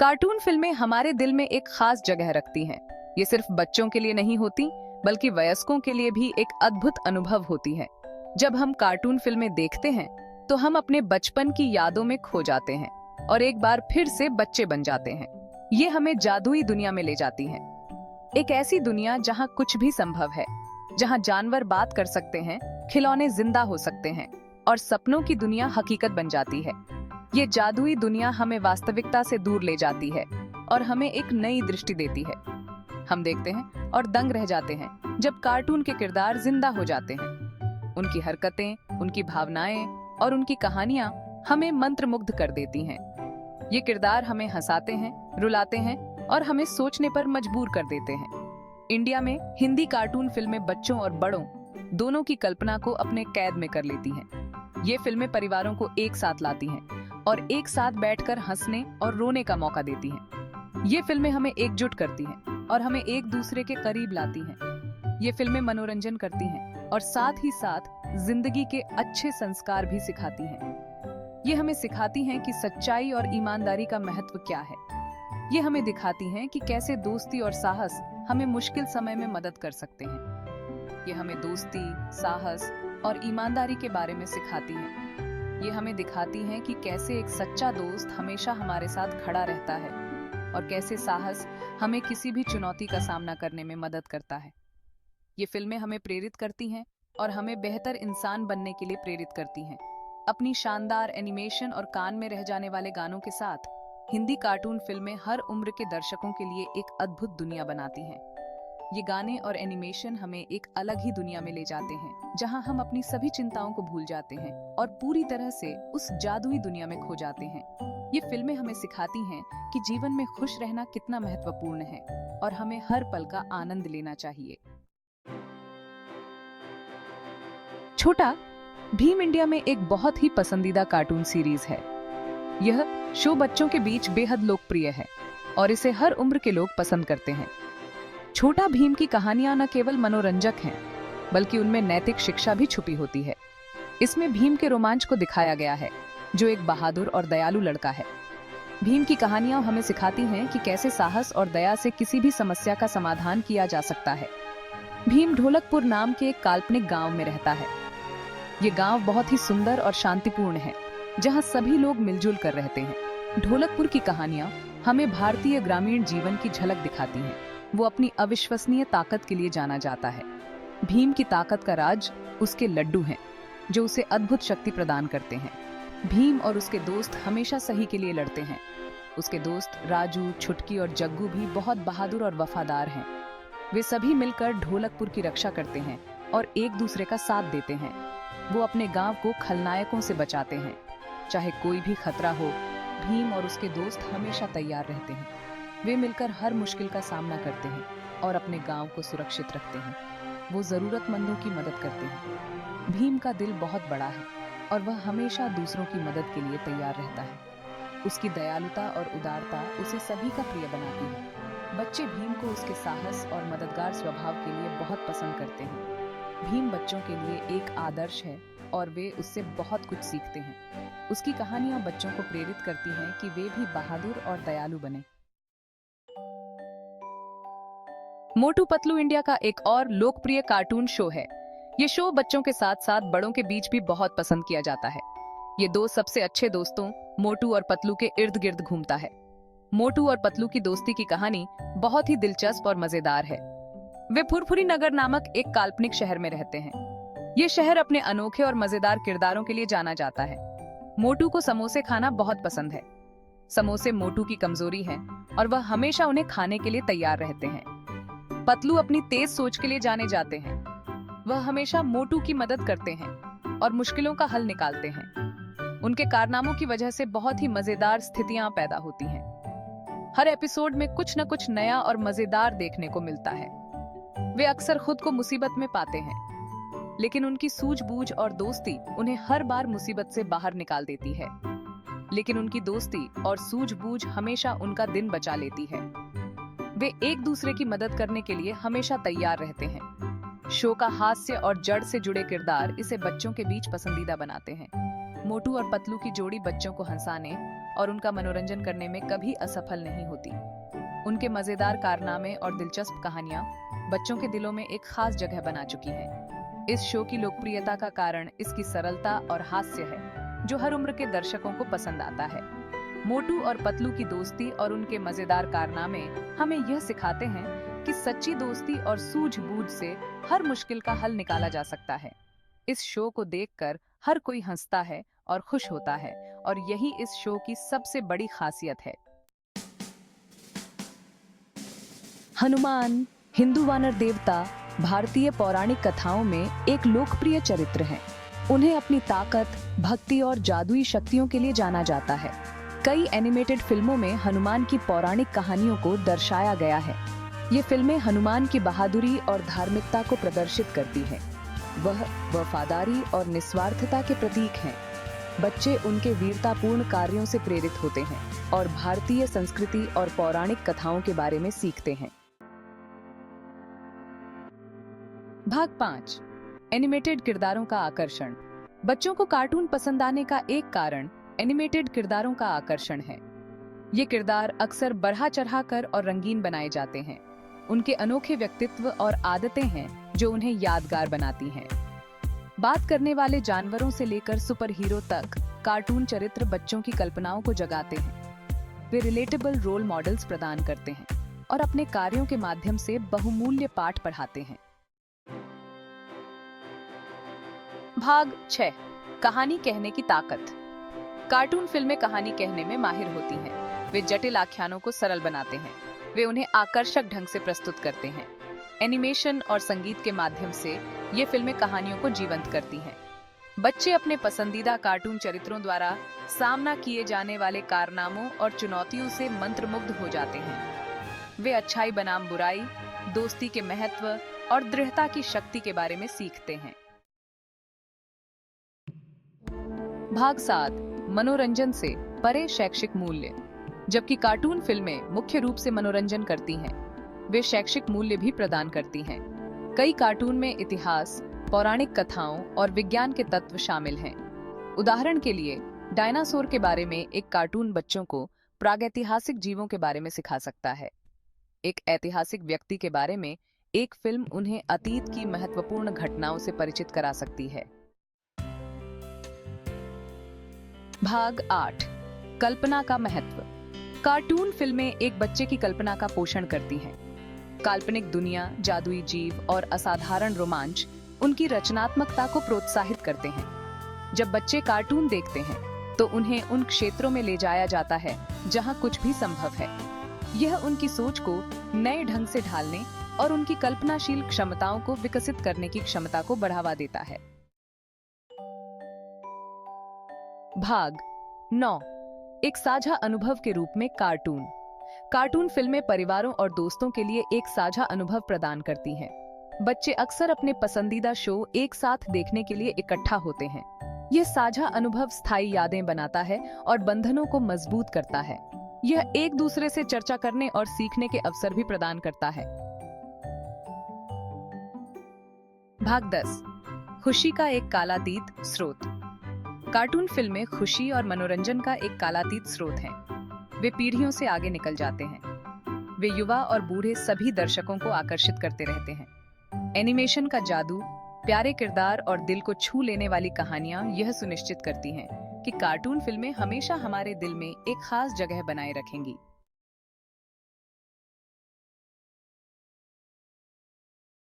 Cartoon फिल्में हमारे दिल में एक खास जगह रखती हैं। ये सिर्फ बच्चों के लिए नहीं होती, बल्कि वयस्कों के लिए भी एक अद्भुत अनुभव होती है। जब हम कार्टून फिल्में देखते हैं, तो हम अपने बचपन की यादों में खो जाते हैं और एक बार फिर से बच्चे बन जाते हैं। ये हमें जादुई दुनिया में ले जाती है। एक ऐसी दुनिया जहाँ कुछ भी संभव है, जहाँ जानवर बात कर सकते हैं, खिलौने जिंदा हो सकते हैं और सपनों की दुनिया हकीकत बन जाती है। ये जादुई दुनिया हमें वास्तविकता से दूर ले जाती है और हमें एक नई दृष्टि देती है। हम देखते हैं और दंग रह जाते हैं जब कार्टून के किरदार जिंदा हो जाते हैं। उनकी हरकतें, उनकी भावनाएं और उनकी कहानियां हमें मंत्रमुग्ध कर देती हैं। ये किरदार हमें हंसाते हैं, रुलाते हैं और हमें सोचने पर मजबूर कर देते हैं। इंडिया में हिंदी कार्टून फिल्में बच्चों और बड़ों दोनों की कल्पना को अपने कैद में कर लेती हैं। ये फिल्में परिवारों को एक साथ लाती हैं और एक साथ बैठकर हंसने और रोने का मौका देती हैं। ये फिल्में हमें एकजुट करती हैं और हमें एक दूसरे के करीब लाती हैं। ये फिल्में मनोरंजन करती हैं और साथ ही साथ जिंदगी के अच्छे संस्कार भी सिखाती हैं। ये हमें सिखाती हैं कि सच्चाई और ईमानदारी का महत्व क्या है। ये हमें दिखाती हैं कि कैसे दोस्ती और साहस हमें मुश्किल समय में मदद कर सकते हैं। ये हमें दोस्ती, साहस और ईमानदारी के बारे में सिखाती हैं। ये हमें दिखाती हैं कि कैसे एक सच्चा दोस्त हमेशा हमारे साथ खड़ा रहता है और कैसे साहस हमें किसी भी चुनौती का सामना करने में मदद करता है। ये फिल्में हमें प्रेरित करती हैं और हमें बेहतर इंसान बनने के लिए प्रेरित करती हैं। अपनी शानदार एनिमेशन और कान में रह जाने वाले गानों के साथ हिंदी कार्टून फिल्में हर उम्र के दर्शकों के लिए एक अद्भुत दुनिया बनाती हैं। ये गाने और एनिमेशन हमें एक अलग ही दुनिया में ले जाते हैं, जहां हम अपनी सभी चिंताओं को भूल जाते हैं और पूरी तरह से उस जादुई दुनिया में खो जाते हैं। ये फिल्में हमें सिखाती हैं कि जीवन में खुश रहना कितना महत्वपूर्ण है और हमें हर पल का आनंद लेना चाहिए। छोटा भीम इंडिया में एक बहुत ही पसंदीदा कार्टून सीरीज है। यह शो बच्चों के बीच बेहद लोकप्रिय है और इसे हर उम्र के लोग पसंद करते हैं। छोटा भीम की कहानियां न केवल मनोरंजक हैं, बल्कि उनमें नैतिक शिक्षा भी छुपी होती है। इसमें भीम के रोमांच को दिखाया गया है, जो एक बहादुर और दयालु लड़का है। भीम की कहानियां हमें सिखाती हैं कि कैसे साहस और दया से किसी भी समस्या का समाधान किया जा सकता है। भीम ढोलकपुर नाम के एक काल्पनिक गांव में रहता है। ये गांव बहुत ही सुंदर और शांतिपूर्ण है, जहां सभी लोग मिलजुल कर रहते हैं। ढोलकपुर की कहानियां हमें भारतीय ग्रामीण जीवन की झलक दिखाती हैं। वो अपनी अविश्वसनीय ताकत के लिए जाना जाता है। भीम की ताकत का राज उसके लड्डू हैं, जो उसे अद्भुत शक्ति प्रदान करते हैं। भीम और उसके दोस्त हमेशा सही के लिए लड़ते हैं। उसके दोस्त राजू, छुटकी और जग्गू भी बहुत बहादुर और वफादार हैं। वे सभी मिलकर ढोलकपुर की रक्षा करते हैं और एक दूसरे का साथ देते हैं। वो अपने गांव को खलनायकों से बचाते हैं। चाहे कोई भी खतरा हो, भीम और उसके दोस्त हमेशा तैयार रहते हैं। वे मिलकर हर मुश्किल का सामना करते हैं और अपने गांव को सुरक्षित रखते हैं। वो जरूरतमंदों की मदद करते हैं। भीम का दिल बहुत बड़ा है और वह हमेशा दूसरों की मदद के लिए तैयार रहता है। उसकी दयालुता और उदारता उसे सभी का प्रिय बनाती है। बच्चे भीम को उसके साहस और मददगार स्वभाव के लिए बहुत पसंद करते हैं। भीम बच्चों के लिए एक आदर्श है और वे उससे बहुत कुछ सीखते हैं। उसकी कहानियां बच्चों को प्रेरित करती हैं कि वे भी बहादुर और दयालु बने। मोटू पतलू इंडिया का एक और लोकप्रिय कार्टून शो है। ये शो बच्चों के साथ साथ बड़ों के बीच भी बहुत पसंद किया जाता है। ये दो सबसे अच्छे दोस्तों मोटू और पतलू के इर्द गिर्द घूमता है। मोटू और पतलू की दोस्ती की कहानी बहुत ही दिलचस्प और मजेदार है। वे फुरफुरी नगर नामक एक काल्पनिक शहर में रहते हैं। ये शहर अपने अनोखे और मजेदार किरदारों के लिए जाना जाता है। मोटू को समोसे खाना बहुत पसंद है। समोसे मोटू की कमजोरी है और वह हमेशा उन्हें खाने के लिए तैयार रहते हैं। पतलू अपनी तेज सोच के लिए जाने जाते हैं। वह हमेशा मोटू की मदद करते हैं और मुश्किलों का हल निकालते हैं। उनके कारनामों की वजह से बहुत ही मजेदार स्थितियां पैदा होती हैं। हर एपिसोड में कुछ न कुछ नया और मजेदार देखने को मिलता है। वे अक्सर खुद को मुसीबत में पाते हैं, लेकिन उनकी सूझबूझ और दोस्ती उन्हें हर बार मुसीबत से बाहर निकाल देती है। लेकिन उनकी दोस्ती और सूझबूझ हमेशा उनका दिन बचा लेती है। वे एक दूसरे की मदद करने के लिए हमेशा तैयार रहते हैं। शो का हास्य और जड़ से जुड़े किरदार इसे बच्चों के बीच पसंदीदा बनाते हैं। मोटू और पतलू की जोड़ी बच्चों को हंसाने और उनका मनोरंजन करने में कभी असफल नहीं होती। उनके मजेदार कारनामे और दिलचस्प कहानियां बच्चों के दिलों में एक खास जगह बना चुकी हैं। इस शो की लोकप्रियता का कारण इसकी सरलता और हास्य है, जो हर उम्र के दर्शकों को पसंद आता है। मोटू और पतलू की दोस्ती और उनके मजेदार कारनामे हमें यह सिखाते हैं कि सच्ची दोस्ती और सूझबूझ से हर मुश्किल का हल निकाला जा सकता है। इस शो को देखकर हर कोई हंसता है और खुश होता है, और यही इस शो की सबसे बड़ी खासियत है। हनुमान, हिंदू वानर देवता, भारतीय पौराणिक कथाओं में एक लोकप्रिय चरित्र हैं। उन्हें अपनी ताकत, भक्ति और जादुई शक्तियों के लिए जाना जाता है। कई एनिमेटेड फिल्मों में हनुमान की पौराणिक कहानियों को दर्शाया गया है। ये फिल्में हनुमान की बहादुरी और धार्मिकता को प्रदर्शित करती हैं। वह वफादारी और निस्वार्थता के प्रतीक हैं। बच्चे उनके वीरतापूर्ण कार्यों से प्रेरित होते हैं और भारतीय संस्कृति और पौराणिक कथाओं के बारे में सीखते हैं। भाग 5। एनिमेटेड किरदारों का आकर्षण। बच्चों को कार्टून पसंद आने का एक कारण एनिमेटेड किरदारों का आकर्षण है। ये किरदार अक्सर बढ़ा चढ़ाकर और रंगीन बनाए जाते हैं। उनके अनोखे व्यक्तित्व और आदतें हैं जो उन्हें यादगार बनाती हैं। बात करने वाले जानवरों से लेकर सुपर हीरो तक कार्टून चरित्र बच्चों की कल्पनाओं को जगाते हैं। वे रिलेटेबल रोल मॉडल्स प्रदान करते हैं और अपने कार्यों के माध्यम से बहुमूल्य पाठ पढ़ाते हैं। भाग 6। कहानी कहने की ताकत। कार्टून फिल्में कहानी कहने में माहिर होती हैं। वे जटिल आख्यानों को सरल बनाते हैं। वे उन्हें आकर्षक ढंग से प्रस्तुत करते हैं। एनिमेशन और संगीत के माध्यम से ये फिल्में कहानियों को जीवंत करती हैं। बच्चे अपने पसंदीदा कार्टून चरित्रों द्वारा सामना किए जाने वाले कारनामों और चुनौतियों से मंत्रमुग्ध हो जाते हैं। वे अच्छाई बनाम बुराई, दोस्ती के महत्व और दृढ़ता की शक्ति के बारे में सीखते हैं। भाग 7। मनोरंजन से परे शैक्षिक मूल्य। जबकि कार्टून फिल्में मुख्य रूप से मनोरंजन करती हैं, वे शैक्षिक मूल्य भी प्रदान करती हैं। कई कार्टून में इतिहास, पौराणिक कथाओं और विज्ञान के तत्व शामिल हैं। उदाहरण के लिए, डायनासोर के बारे में एक कार्टून बच्चों को प्रागैतिहासिक जीवों के बारे में सिखा सकता है। एक ऐतिहासिक व्यक्ति के बारे में एक फिल्म उन्हें अतीत की महत्वपूर्ण घटनाओं से परिचित करा सकती है। भाग 8। कल्पना का महत्व। कार्टून फिल्में एक बच्चे की कल्पना का पोषण करती हैं। काल्पनिक दुनिया, जादुई जीव और असाधारण रोमांच उनकी रचनात्मकता को प्रोत्साहित करते हैं। जब बच्चे कार्टून देखते हैं तो उन्हें उन क्षेत्रों में ले जाया जाता है जहां कुछ भी संभव है। यह उनकी सोच को नए ढंग से ढालने और उनकी कल्पनाशील क्षमताओं को विकसित करने की क्षमता को बढ़ावा देता है। भाग 9। एक साझा अनुभव के रूप में कार्टून। कार्टून फिल्में परिवारों और दोस्तों के लिए एक साझा अनुभव प्रदान करती हैं। बच्चे अक्सर अपने पसंदीदा शो एक साथ देखने के लिए इकट्ठा होते हैं। यह साझा अनुभव स्थायी यादें बनाता है और बंधनों को मजबूत करता है। यह एक दूसरे से चर्चा करने और सीखने के अवसर भी प्रदान करता है। भाग 10। खुशी का एक कालातीत स्रोत। कार्टून फिल्में खुशी और मनोरंजन का एक कालातीत स्रोत हैं। वे पीढ़ियों से आगे निकल जाते हैं। वे युवा और बूढ़े सभी दर्शकों को आकर्षित करते रहते हैं। एनिमेशन का जादू, प्यारे किरदार और दिल को छू लेने वाली कहानियां यह सुनिश्चित करती हैं कि कार्टून फिल्में हमेशा हमारे दिल में एक खास जगह बनाए रखेंगी।